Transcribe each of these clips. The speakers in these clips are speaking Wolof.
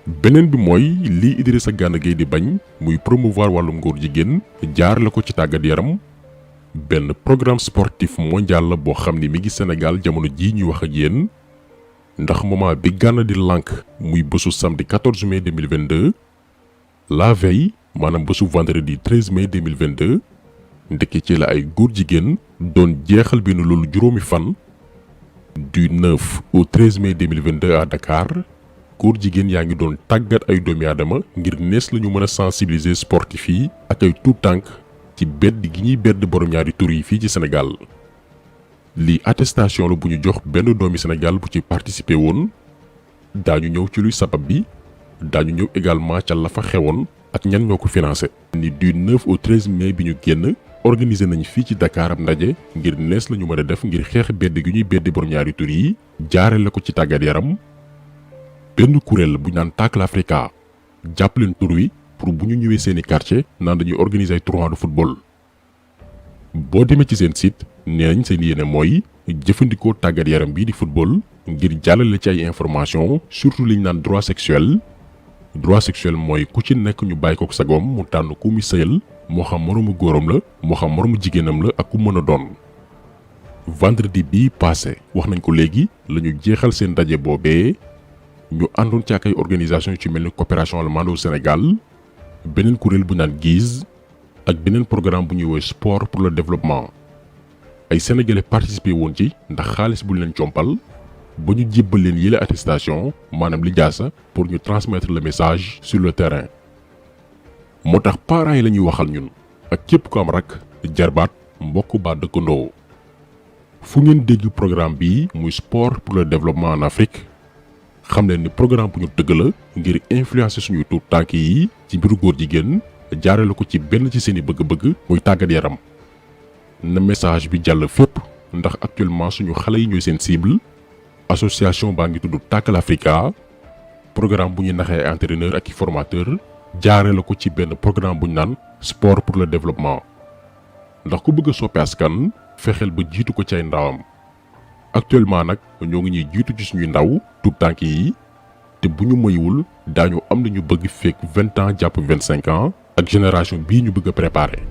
beneen bi mooy lii Idrissa Gana Gueye di bañ muy promouvoir wàllum ngóor jigéen jaar la ko ci tàggat yaram benn programme sportif mondial la boo xam ni mi ngi Sénégal jamono jii ñuy wax ak yéen ndax moment bi Gana di lànk muy bésu samedi 14 mai 2022 la veille maanaam bésu vendredi 13 mai 2022 ndekki ci la ay góor jigéen doon jeexal bi nu loolu juróomi fan du 9 au 13 mai 2022 à Dakar góor jigéen yaa ngi doon tàggat ay doomi aadama ngir nees la ñu mën a sensibiliser sportif yi ak ay tout tànk ci bedd gi ñuy bedd borom ñaari tur yi fii ci Sénégal lii attestation la bu ñu jox benn doomi Sénégal bu ci participer woon daañu ñëw ci luy sabab bi daañu ñëw également ca la fa xewoon ak ñan ñoo ko financé. ni du 9 au 13 mai bi ñu génn organiser nañ fii ci Dakar ab ndaje ngir nees la ñu mën a def ngir xeex bedd gi ñuy beddi borom ñaari tur yi jaarale ko ci tàggat yaram benn kuréel bu ñu naan Tackle Africa jàpp leen tur wi pour bu ñu ñëwee seeni quartier naan dañuy organiser ay tournoi de football. boo demee ci seen site nee nañ seen yéene mooy jëfandikoo tàggat yaram bii di football ngir jàllale ci ay information surtout liñ naan droit sexuel mooy ku ci nekk ñu bàyyi ko sagoom mu tànn ku muy sëyal moo xam moroomu góoram la moo xam moroomu jigéenam la ak ku mën a doon. vendredi bii passé wax nañ ko léegi la ñu jeexal seen ndaje boobee ñu àndoon ci ak ay organisation yu ci mel ni coopération allemande au Sénégal beneen kuréel bu naan GIZ ak beneen programme bu ñuy woowee sport pour le développement ay sénégalais participé woon ci ndax xaalis bu leen compal ba ñu jébbal leen yële attestation maanaam li jaasa pour ñu transmettre le message sur le terrain. moo tax parents yi la ñuy waxal ñun ak képp ko am rak jarbaat mbokk ba dëkkandoo fu ngeen dégg programme bii muy sport pour le développement en Afrique xam leen ni programme bu ñu tëgg la ngir influencer suñuy tuut tànk yi ci mbiru góor jigéen jaarale ko ci benn ci seeni bëgg-bëgg muy tàggat yaram na message bi jàll fépp ndax actuellement suñu xale yi ñooy seen cible. association baa ngi tudd Tackle Africa programme bu ñuy naxee ay entraîneur ak i formateur jaarale ko ci benn programme bu ñu naan sport pour le développement ndax ku bëgg a soppi askan fexeel ba jiitu ko ci ay ndawam actuellement nag ñoo ngi ñuy jiitu ci suñuy ndaw tuut tànk yi te bu ñu moywul daañu am na ñu bëgg fekk 20 ans jàpp 25 ans ak génération bii ñu bëgg a préparer.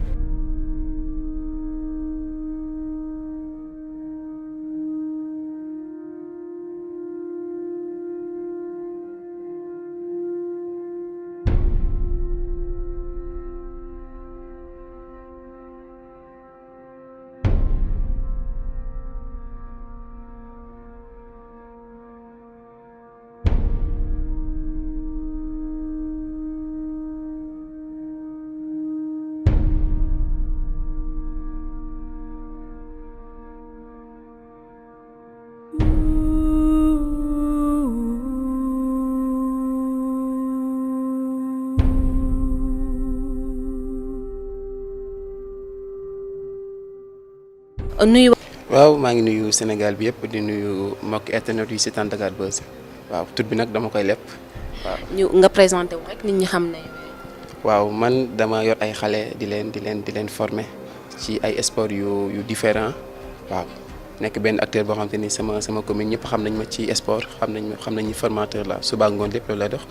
waaw maa ngi nuyu Sénégal bi yëpp di nuyu mbokk internet yi seetaan Dakar Buzz waaw tur bi nag dama koy lepp waaw. ñu nga présenté wu rek nit ñi xam ne. waaw man dama yor ay xale di leen former ci ay sport yu différent waaw nekk benn acteur boo xam te ni sama commune ñëpp xam nañ ma ci sport xam nañ formateur la suba ngoon lépp loolu lay dox.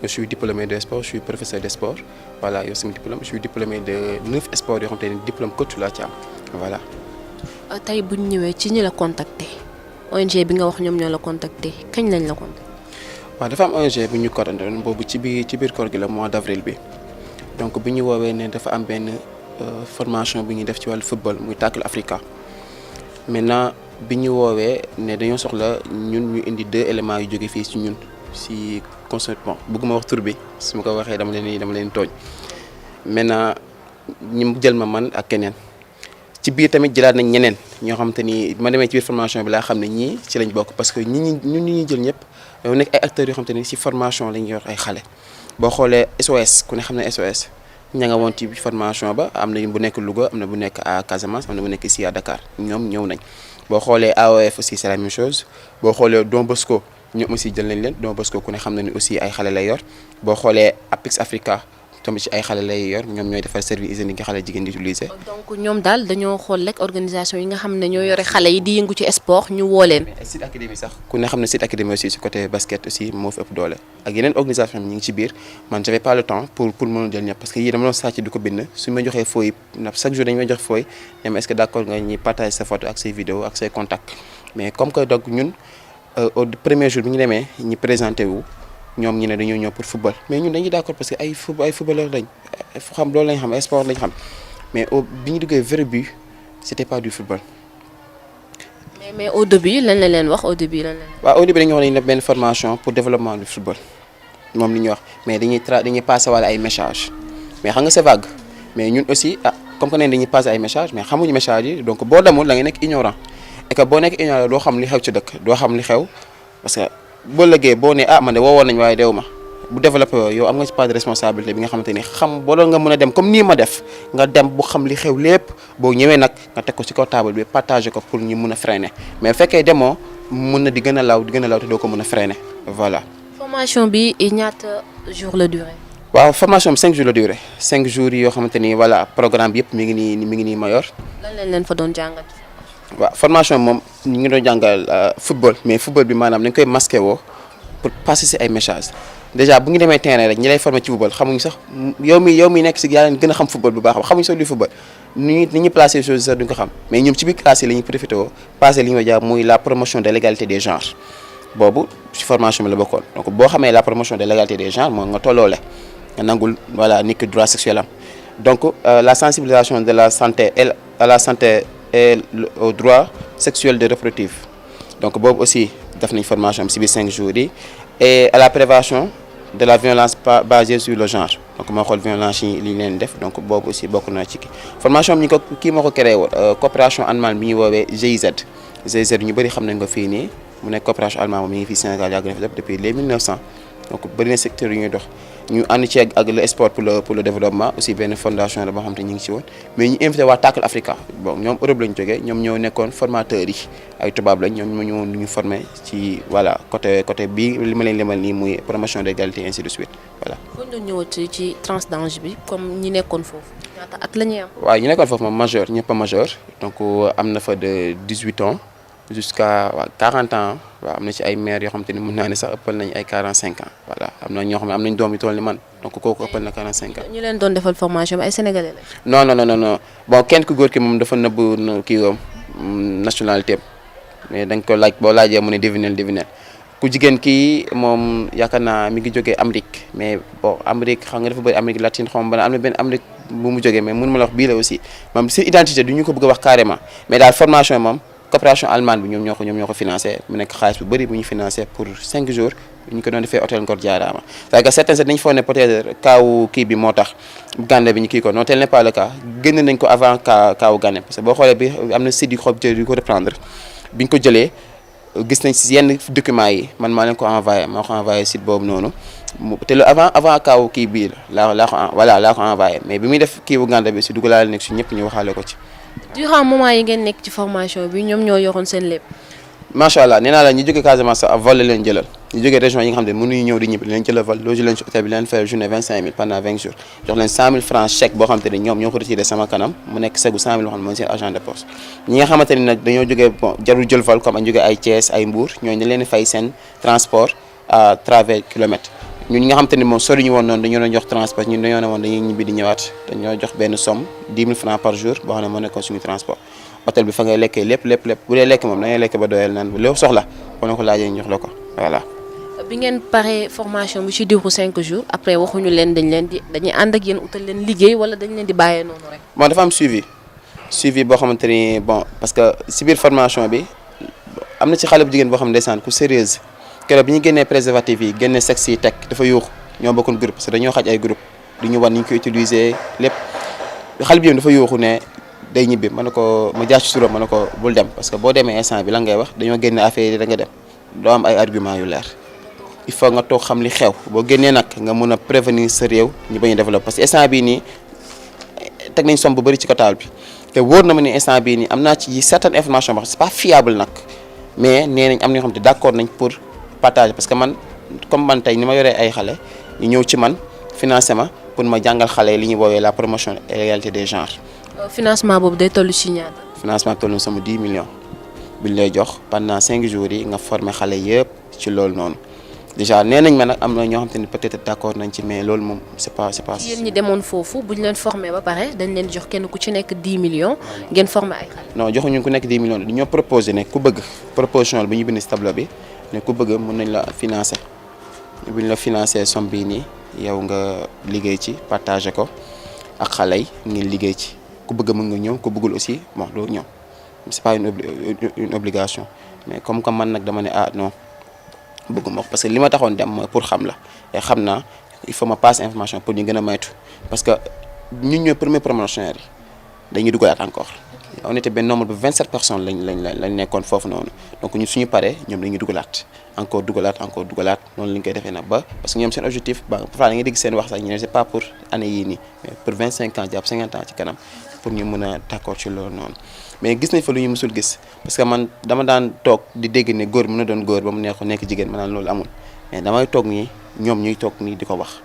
je suis diplômé de sport je suis professeur de sport voilà yow sama diplôme je suis diplômé de 9 sports yoo xam te ni diplôme coach laa ci am voilà. tey bu ñu ñëwee ci ñi la contacter ONG bi nga wax ñoom ñoo la contacter kañ lañ la contacter. waaw dafa am ONG bu ñu coordonné boobu ci biir koor gi la mois d'avril bi donc bi ñu woowee ne dafa am benn formation bu ñuy def ci wàllu football muy Tackle Africa maintenant bi ñu woowee ne dañoo soxla ñun ñu indi 2 éléments yu jóge fii ci ñun ci concept bon bëgguma wax tur bi su ma ko waxee dama leen tooñ maintenant ñu jël ma man ak keneen. ci biir tamit jëlaat nañ ñeneen ñoo xam te ni ma demee ci biir formation bi laa xam ne ñii ci lañ bokk parce que ñun ñi jël ñëpp dañoo nekk ay acteurs yoo xam te ni ci formation lañ yor ay xale. boo xoolee SOS ku ne xam ne SOS ña nga woon ci formation ba am na bu nekk Louga am na bu nekk à Casamance am na bu nekk ici à Dakar ñoom ñëw nañ. boo xoolee AOF aussi c'est la même chose boo xoolee Don Bosco ñoom aussi jël nañ leen Don Bosco ku ne xam na ni aussi ay xale lay yor boo xoolee Apix Africa tamit ci ay xale lay yor ñoom ñooy defar service hygiénique yi xale jigéen di utiliser. donc ñoom daal dañoo xool rek organisation yi nga xam ne ñoo yore xale yi di yëngu ci sport ñu woo leen. mais site académie sax ku ne xam ne site académie aussi ci côté basket aussi moo fi ëpp doole ak yeneen organisation ñu ngi ci biir man j'avais pas le temps pour mën a jël ñëpp parce que yii dama doon sàcc du ko bind suñu ma joxee fooy chaque jour dañu may jox fooy ne ma est-ce que d'accord nga ñuy partager sa photo ak say vidéo ak say contacts mais comme que donc ñun au premier jour bi ñu demee ñi présenté wu ñoom ñu ne dañoo ñëw pour football mais ñun dañuy d'accord parce que ay footballeur lañ xam loolu lañ xam ay sport lañ xam mais bi ñu duggee vrai but c'était pas du football. mais au début lan la leen wax au début lan la. waaw au début dañuy wax dañuy def benn formation pour développement du football moom li ñuy wax mais dañuy passer wala ay messages mais xam nga c'est vague mais ñun aussi comme que ne dañuy passer ay messages mais xamuñu messages yi donc boo demul da ngay nekk ignorant et que boo nekk ignorant doo xam li xew ci dëkk doo xam li xew parce que boo lëggee boo ne man de woowoon nañ waaye deew ma bu développé yow am nga ci part de responsabilité bi nga xamante ni xam boo doon nga mën a dem comme nii ma def nga dem bu xam li xew lépp boo ñëwee nag nga teg ko ci kaw table bi partager ko pour ñu mën a freiner mais bu fekkee demoo mën na di gën a law te doo ko mën a freiner voilà. formation bi ñaata jours la durée. waaw formation bi 5 jours la durée 5 jours yoo xamante ni voilà programme bi yëpp mi ngi nii ma yor. lan lañ leen fa doon jàngal. waaw formation moom ñu ngi doon jàngal football mais football bi maanaam dañ koy masqué woo pour passer ci ay messages déjà bu ñu demee terrain rek ñi lay former ci football xamuñ sax yow mi nekk ci yaa leen gën a xam football bu baax xamuñ sax luy football ni ñuy placer choses sax duñ ko xam mais ñoom ci biir classe yi la ñuy profité woo passer li ñu jaar muy la promotion de l'égalité des genres boobu ci formation bi la bokkoon donc boo xamee la promotion de l'égalité des genres moo nga tolloole nga nangul voilà nit ki droit sexuel am donc la sensibilisation de la santé à la santé et au droit sexuel et reproductif donc boobu aussi def nañ formation ci biir 5 jours yi et à la prévention de la violence basée sur le genre donc moo xool violence yi li ñu leen def donc boobu aussi bokk na ci kii formation bi ñu ko kii moo ko créé woon coopération allemande bi ñuy woowee GIZ ñu bëri xam nañ ko fii nii mu nekk coopération allemande mi ngi fii Sénégal yàgg na fi def depuis les 1900 donc bëri na secteur yu ñuy dox ñu ànd ci ak le sport pour le développement aussi benn fondation la boo xam te ñu ngi ci woon mais ñu invité waa Tackle Africa bon ñoom Europe lañ jógee ñoom ñoo nekkoon formateurs yi ay tubaab lañ ñoom ñoo ñu formé ci voilà côté bii li ma leen limal nii muy promotion d'égalité ainsi de suite voilà. kon ñu ñëwaat ci tranche d'âge bi comme ñi nekkoon foofu ñaata at la ñuy am. waaw ñi nekkoon foofu moom majeur ñëpp a majeur donc am na fa de 18 ans jusqu'à 40 ans waaw am na ci ay maires yoo xam te ne mën naa ne sax ëppal nañ ay 45 ans voilà am na ñoo xam ne am nañ doom yu toll ni man donc kooku ëppal na 45 ans. ñu leen doon defal formation bi ay sénégalais la. non bon kenn ku góor ki moom dafa nëbb kii nationalité mais dañ ko laaj boo laajee mu ne devinel ku jigéen kii moom yaakaar naa mi ngi jógee Amérique mais bon Amérique xam nga dafa bëri Amérique latine xaw ma am na benn Amérique bu mu jógee mais mënu ma la wax bii la aussi moom seen identité du ñu ko bëgg a wax carrément mais daal formation moom. coopération allemande bi ñoom ñoo ko financé mu nekk xaalis bu bëri bu ñu financé pour 5 jours ñu ko doon defee hôtel Ngor Diarama c'est-à-dire que certains dañu foog ne peut-être kaawu kii bi moo tax Gane bi ñu kii ko non tel n'est pas le cas génn nañ ko avant kaawu Gane parce que boo xoolee bi am na site yu ko reprendre bi ñu ko jëlee gis nañ si yenn documents yi man maa leen ko envoyé site boobu noonu te le avant kaawu kii bii laa ko envoyé mais bi muy def kii bu Gane bi si dugalaale nekk si ñëpp ñu waxaale ko ci. durant moment yi ngeen nekk ci formation bi ñoom ñoo yoroon seen lépp. macha allah nee naa la ñu jógee Casamance sax vol la leen jëlal ñu jógee région yi nga xam ne mënuñu ñëw di ñibbi leen jëlal vol loger leen ci hôtel bi leen fayal journée 25000 pendant 20 jours jox leen 100000 francs chèque boo xamante ne ñoom ñoo ko retiré sama kanam mu nekk segu 100000 boo xam ne mooy seen agent de poste ñi nga xamante ne nag dañoo jógee bon jarul jël vol comme ñu jógee ay Thiès ay Mbour ñooñu dañ leen di fay seen transport à travers kilomètres ñun ñi nga xamante ne moom sori ñu woon noonu dañoo doon jox transport ñun dañoo ne woon dañuy ñibbi di ñëwaat dañoo jox benn somme 10 000 francs par jour boo xam ne moo nekkoon suñu transport hôtel bi fa ngay lekkee lépp bu dee lekk moom da ngay lekk ba doyal naan lépp soxla boo na ko laajee ñu jox la ko voilà. bi ngeen paree formation bi ci diiru 5 jours après waxuñu leen dañuy ànd ak yéen utal leen liggéey wala dañ leen di bàyyee noonu rek. bon dafa am suivi boo xamante ni bon parce que si biir formation bi am na ci xale bu jigéen boo xam ne ndeysaan ku sérieuse keroog bi ñu génnee préservatif yi génne sexe yi teg dafa yuux ñoo bokkoon groupe parce que dañoo xaj ay groupe di ñu wan ni ñu koy utiliser lépp xale bi dafa yuuxu ne day ñibbi ma jaar ci suram ma ne ko bul dem parce que boo demee instant bi lan ngay wax dañoo génne affaire yi da nga dem doo am ay argument yu leer il faut nga toog xam li xew boo génnee nag nga mun a prévenir sa réew ñu bañ a développer parce que instant bii nii teg nañ somme bu bëri ci ko taal bi te wóor na ma ni instant bii nii am naa ci certaines informations c'est pas fiable nag mais nee nañ am na ñoo xam te d'accord nañ pour partager parce que man comme man tey ni ma yoree ay xale ñu ñëw ci man financé ma pour ma jàngal xale yi li ñuy woowee la promotion et l'égalité des genres. financement boobu day toll ci ñaata. financement toll na sama 10 millions bi ñu lay jox pendant 5 jours yi nga former xale yëpp ci loolu noonu déjà nee nañ ma nag am na ñoo xam te ne peut-être d'accord nañ ci mais loolu moom c'est pas. yéen ñi demoon foofu bu ñu leen former ba pare dañ leen jox kenn ku ci nekk 10 millions ngeen former ay xale. non joxuñu ku nekk 10 millions dañoo proposé ne ku bëgg proposition bi ñu bind ci tableau bi ne ku bëgg mën nañ la financer bu ñu la financer somme bii nii yow nga liggéey ci partager ko ak xale yi ngeen liggéey ci ku bëgg mën nga ñëw ku bëggul aussi bon doo ñëw c'est pas une obligation mais comme man nag dama ne non bëgguma ko parce que li ma taxoon dem mooy pour xam la et xam naa il faut ma passer information pour ñu gën a maytu parce que ñun ñooy premier promotionnaire yi dañuy dugalaat encore on était benn nombre de 27 personnes lañ nekkoon foofu noonu donc ñun suñu paree ñoom dañuy dugalaat noonu la ñu koy defee nag ba parce que ñoom seen objectif ba parfois da ngay dégg seen wax sax ñu ne c'est pas pour année yii nii mais pour 25 ans jàpp 50 ans ci kanam pour ñu mën a d'accord ci loolu noonu mais gis nañ fa lu ñu mësul gis parce que man dama daan toog di dégg ne góor mën na doon góor ba mu nekk jigéen ma naan loolu amul mais damay toog nii ñoom ñuy toog nii di ko wax.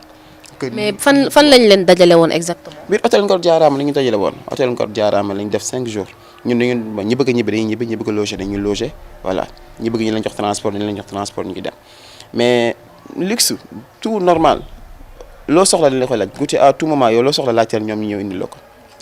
mais fan lañ leen dajale woon exactement. biir hôtel Ngor Diarama la ñu dajale woon hôtel Ngor Diarama la ñu def 5 jours ñun dañu ñi bëgg a ñibbi dañuy ñibbi ñi bëgg a loger dañuy loger voilà ñi bëgg ñu leen jox transport ñu leen jox transport ñu ngi dem mais luxe tout normal loo soxla dañ la koy laaj goûter à tout moment yow loo soxla laajteel ñoom ñu ñëw indi la ko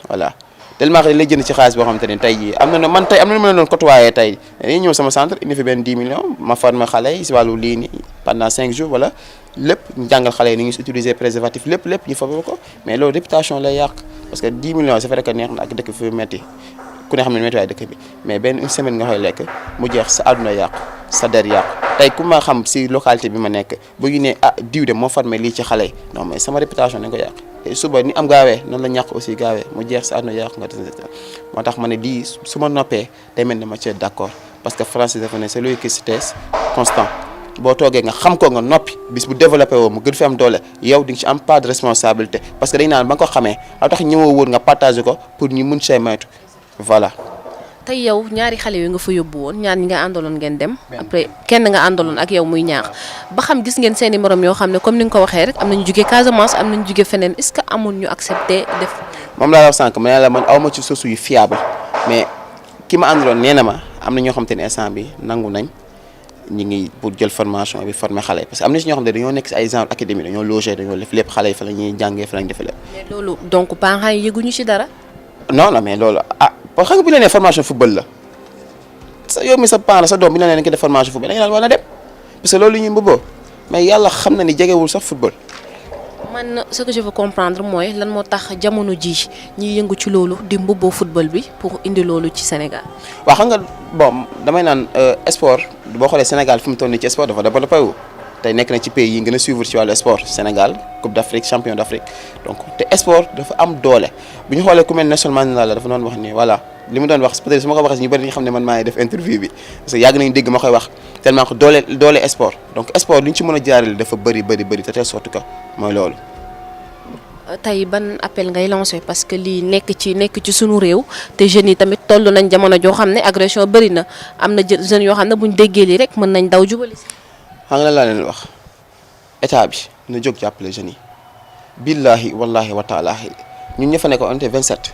voilà. tellement que lay jënd ci xaalis boo xamante ne tey jii am na lu ma la doon côtoyer tey dañuy ñëw sama centre indi fi benn 10 millions ma formé xale yi si wàllu lii nii pendant 5 jours wala lépp ñu jàngal xale yi ni ñu utiliser préservatif lépp ñu foofu ko mais loolu réputation lay yàq parce que 10 millions c'est vrai que neex na ak dëkk fi metti ku ne xam ne métti waaye dëkk bi mais benn une semaine nga koy lekk mu jeex sa àdduna yàqu sa der yàqu tey ku ma xam si localité bi ma nekk bu ñu ne diw de moo formé lii ci xale yi non mais sama réputation dañ ko yàq suba ni am gaawee noonu la ñàkk aussi gaawee mu jeex sa àdduna yàqu nga moo tax ma ne di su ma noppee day mel ne ma cee d'accord parce que français dafa ne celui qui se tait constant boo toogee nga xam ko nga noppi bis bu développé woo mu gën fi am doole yow di nga ci am pas de responsabilité parce que dañ naan ba nga ko xamee la tax ñëwoo woon nga partagé ko pour ñu mun see maytu voilà. tey yow ñaari xale yu nga fa yóbbu woon ñaar ñi nga àndaloon ngeen dem après kenn nga àndaloon ak yow muy ñaar ba xam gis ngeen seeni morom yoo xam ne comme ni nga ko waxee rek am nañu jóge Casamance am nañu jóge feneen est-ce que amul ñu accepté def. moom laa wax sànq ma ne la man aw ma ci source yu fiable mais ki ma àndaloon nee na ma am na ñoo xam te ne instant bi nangu nañ ñi ngi pour jël formation bi former xale yi parce que am na si ñoo xam ne dañoo nekk si ay genre académie dañoo logé dañoo def lépp xale yi fa la ñuy jàngee fa la ñuy defee lépp. mais loolu donc parents yi yëguñu ci dara. non mais loolu parce que xam nga bu ñu la nee formation football la sa yow mi sa parent sa doom bi ñu la nee ki def formation football da nga naan war na dem parce que loolu ñu mbubboo mais yàlla xam na ni jegewul sax football. man ce que je veux comprendre mooy lan moo tax jamono ji ñiy yëngu ci loolu di mbubboo football bi pour indi loolu ci Sénégal. waaw xam nga bon damay naan sport boo xoolee Sénégal fi mu toll nii ci sport dafa développé wu tey nekk na ci pays yi gën a suivre ci wàllu sport Sénégal Coupe d'Afrique champion d'Afrique donc te sport dafa am doole bu ñu xoolee ku mel Nelson Mandela dafa doon wax ni voilà li mu doon wax peut-être su ma ko waxee ñu bëri ñu xam ne man maa ngi def interview bi parce que yàgg nañu dégg ma koy wax tellement que doole sport donc sport li ñu ci mën a jaarale dafa bëri te telle sorte que mooy loolu. tey ban appel ngay lancé parce que lii nekk ci sunu réew te jeunes yi tamit toll nañ jamono joo xam ne agression bëri na am na jeunes yoo xam ne buñ déggee lii rek mën nañ daw jubali si. xam nga laa leen wax état bi na jóg jàppale jeunes yi billahi wallahi wa taalaahi ñun ña fa nekk on était 27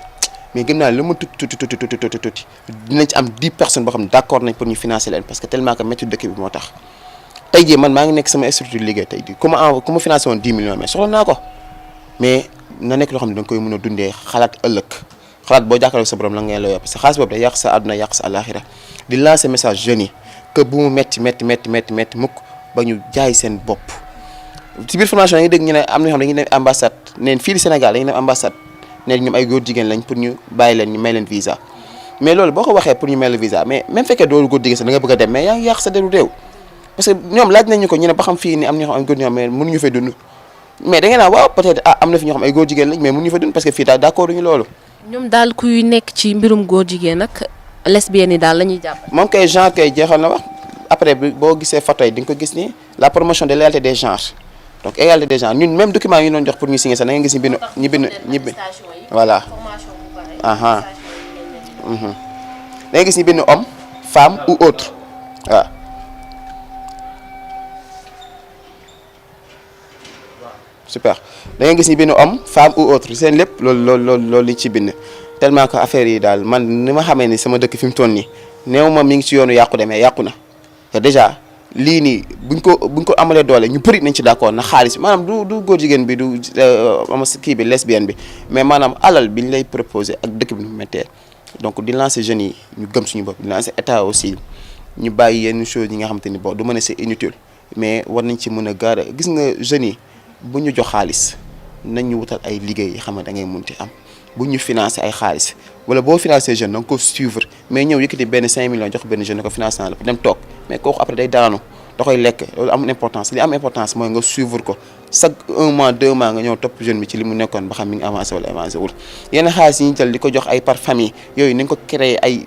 mais gëm naa lu mu tuuti dinañ ci am 10 personnes boo xam ne d'accord nañ pour ñu financer leen parce que tellement que métti dëkk bi moo tax tey jii man maa ngi nekk sama structure liggéey tey jii ku ma financé woon 10 millions mais soxla naa ko mais na nekk loo xam ne da nga koy mën a dundee xalaat ëllëg xalaat boo jàkkaarloo sa borom la ngay looyoo parce que xaalis boobu day yàq sa àdduna yàq sa àllaaxira di lancer message jeunes yi que bu mu métti mukk ba ñu jaay seen bopp ci biir formation yi dégg ñu ne am na ñoo xam ne dañuy dem ambassade neen fii di Sénégal dañuy dem ambassade neen ñoom ay góor jigéen lañ pour ñu bàyyi leen ñu may leen visa mais loolu boo ko waxee pour ñu may leen visa mais même fekkee doolu góor jigéen sax da nga bëgg a dem mais yaa ngi yàq sa deru réew parce que ñoom laaj nañ ñu ko ñu ne ba xam fii ni am na ñoo xam ay góor ñoo xam mais mënuñu fay dund mais da ngeen naan waaw peut-être am na fi ñoo xam ay góor jigéen lañ mais mënuñu fay dund parce que fii daal d'accord ñu loolu ñoom daal kuy nekk ci mbirum góor jigéen ak lesbiennes yi daal la ñuy jàpp moom kay genre kay jeexal na wax après boo gisee photo yi di nga ko gis ni la promotion de l'égalité des genres donc égalité des genres ñun même document yi ñu doon jox pour ñu signer sax da nga gis ñu bind voilà da nga gis ñu bind homme femme ou autre waaw super da ngay gis ni benn homme femme ou autre seen lépp loolu li ci bind tellement que affaire yi daal man ni ma xamee ni sama dëkk fi mu toll nii néew ma mi ngi ci yoonu yàqu demee yàqu na te déjà lii nii buñ ko amalee doole ñu bëri nañ ci d'accord na xaalis maanaam du góor jigéen bi du kii bi lesbienne bi mais maanaam alal bi ñu lay proposer ak dëkk bi nu mu méttee donc di lancer jeunes yi ñu gëm suñu bopp di lancer état aussi ñu bàyyi yenn choses yi nga xamante ni bon du mën a c'est inutile mais war nañ ci mën a gaara gis nga jeunes yi bu ñu jox xaalis nañ ñu wutal ay liggéey yi xam ne da ngay munti am bu ñu financer ay xaalis wala boo financer jeune da nga ko suivre mais ñëw yëkkati benn 5 millions jox benn jeune ne ko financé naa la dem toog mais kooku après day daanu da koy lekk loolu amul importance li am importance mooy nga suivre ko chaque 1 mois 2 mois nga ñëw topp jeune bi ci li mu nekkoon ba xam mi ngi avancé wala avancé wul yenn xaalis yi ñu jël di ko jox ay par famille yooyu nañ ko créer ay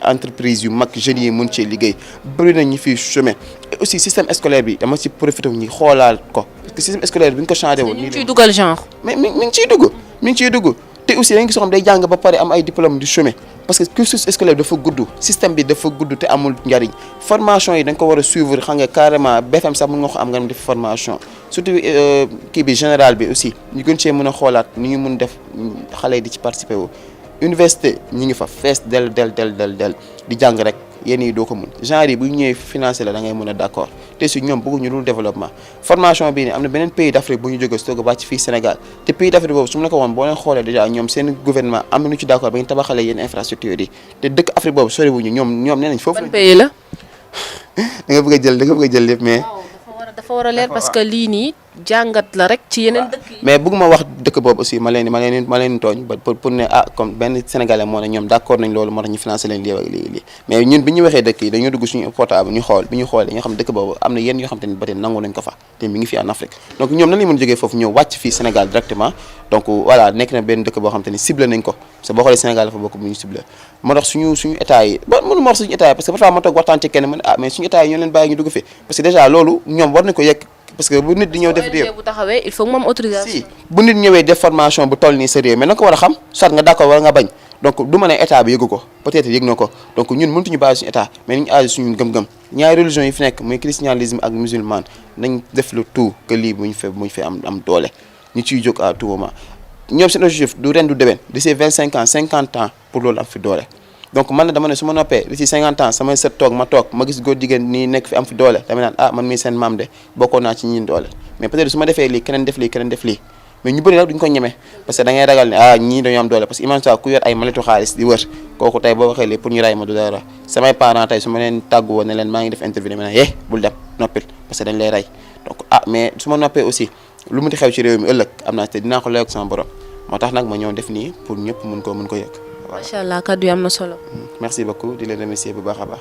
entreprise yu mag jeunes yi mun cee liggéey bëri na ñu fi chemin et aussi système scolaire bi dama ci profité ñi xoolaal ko parce que système scolaire bi ñu ko changé woon. ñu ciy dugal genre. mais mi ngi ciy dugg te aussi dañu gis xam day jàng ba pare am ay diplôme du chemin parce que cursus scolaire dafa gudd système bi dafa gudd te amul njariñ formation yi dañ ko war a suivre xam nga carrément BFM sax mën nga ko am nga def formation surtout kii bi général bi aussi ñu gën cee mën a xoolaat ni ñu mun def xale yi di ci participer wu. université ñi ngi fa fees del di jàng rek yéen yi doo ko mun genre yi bu ñëwee financé la da ngay mën a d'accord te si ñoom bëgguñu dul développement formation bii nii am na beneen pays d'Afrique bu ñu jógee si toog a wàcc fii Sénégal te pays d'Afrique boobu su ma la ko woon boo leen xoolee déjà ñoom seen gouvernement am na ñu ci d'accord ba ñu tabaxalee yenn infrastructure yi te dëkk Afrique boobu soriwuñu ñoom nee nañ foofu. ban pays la. da nga bëgg a jël lépp mais. dafa war a leer parce que lii nii jàngat la rek ci yeneen dëkk yi. mais bëgguma wax dëkk boobu aussi ma leen tooñ ba pour ne comme benn sénégalais moo ne ñoom d'accord nañ loolu moo tax ñu financé leen lii ak lii mais ñun bi ñu waxee dëkk yi dañoo dugg suñu portable ñu xool bi ñu xoolee dañoo xam dëkk boobu am na yenn yoo xam te ne ba tey nangu nañ ko fa te mi ngi fi en Afrique donc ñoom nan lañ mën jógee foofu ñëw wàcc fii Sénégal directement donc voilà nekk na benn dëkk boo xam te ne ciblé nañ ko parce que boo xoolee Sénégal dafa bokk bu ñu ciblé moo tax suñu état yi bon mënu ma wax suñu état yi parce que parfois ma toog waxtaan ci kenn man mais suñu état yi ñoo leen bàyyi ñu dugg fi parce que déjà loolu ñoom war nañ ko yegg parce que bu nit di ñëw def réew bu taxawee il faut que mu am autorisation. si bu nit ñëwee def formation bu toll nii sa réew mais na ko war a xam soit nga d'accord wala nga bañ donc du ma ne état bi yëgu ko peut-être yëg na ko donc ñun mëntuñu bàyyi suñu état mais nañu agi suñu gëm-gëm ñaari religion yi fi nekk muy christianisme ak musulman nañ def le tout que lii muñ fi am doole ñu ciy jóg à tout moment ñoom seen objectif du ren du déwén d'ici 25 ans 50 ans pour loolu am fi doole donc man na dama ne su ma noppee d'ici 50 ans samay sët toog ma gis góor jigéen nii nekk fi am fi doole dama naan man mii seen maam de bokkoon naa ci ñiin doole mais peut-être su ma defee lii keneen def lii mais ñu bëri nag duñ ko ñeme parce que da ngay ragal ne ñii dañoo am doole parce que imagine ku yor ay maletu xaalis di wër kooku tey boo waxee lii pour ñu ray ma du dara samay parents tey su ma leen tàggu woon ne leen maa ngi def interview ma ne bul dem noppil parce que dañ lay ray donc mais su ma noppee aussi lu mu di xew ci réew mi ëllëg am naa te dinaa ko layoog sama borom moo tax nag ma ñëw def nii pour ñëpp mun ko yëg. macha allah kaddu yi am na solo. merci beaucoup di leen remercier bu baax a baax.